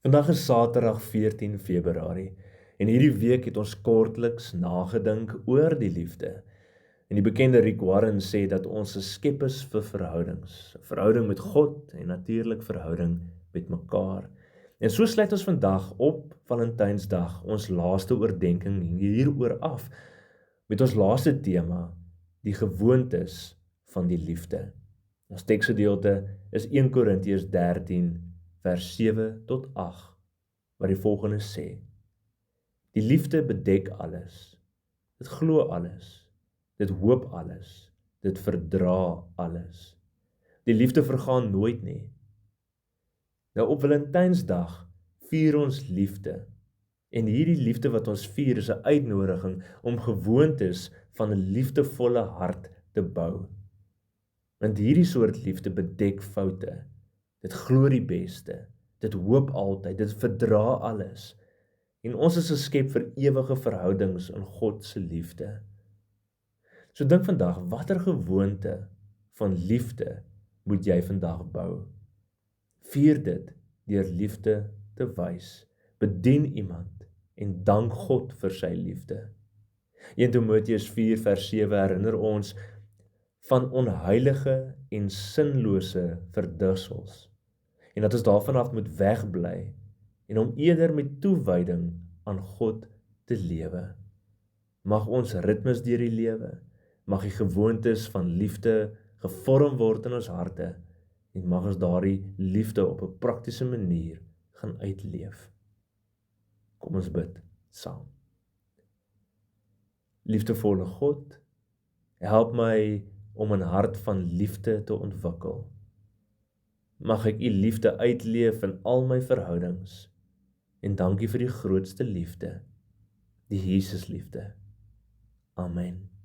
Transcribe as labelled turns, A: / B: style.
A: Vandag is Saterdag 14 Februarie en hierdie week het ons kortliks nagedink oor die liefde. En die bekende Rick Warren sê dat ons geskep is vir verhoudings, 'n verhouding met God en natuurlik verhouding met mekaar. En so sluit ons vandag op Valentynsdag ons laaste oordeenking hieroor af met ons laaste tema, die gewoontes van die liefde. Ons teksgedeelte is 1 Korintiërs 13 vers 7 tot 8, wat die volgende sê: Die liefde bedek alles, dit glo alles, dit hoop alles, dit verdra alles. Die liefde vergaan nooit nie. Nou op Valentynsdag vier ons liefde, en hierdie liefde wat ons vier is 'n uitnodiging om gewoontes van 'n liefdevolle hart te bou. Want hierdie soort liefde bedek foute. Dit glo die beste, dit hoop altyd, dit verdra alles. En ons is geskep vir ewige verhoudings in God se liefde. So dink vandag, watter gewoonte van liefde moet jy vandag bou? Vier dit deur liefde te wys. Bedien iemand en dank God vir sy liefde. 1 Timoteus 4 vers 7 herinner ons van onheilige en sinlose verdussels, en dat ons daarvan af moet wegbly en om eerder met toewyding aan God te lewe. Mag ons ritmes deur die lewe, mag die gewoontes van liefde gevorm word in ons harte en mag ons daardie liefde op 'n praktiese manier gaan uitleef. Kom ons bid saam. Liefdevolle God, help my om 'n hart van liefde te ontwikkel. Mag ek u liefde uitleef in al my verhoudings, en dankie vir die grootste liefde, die Jesusliefde. Amen.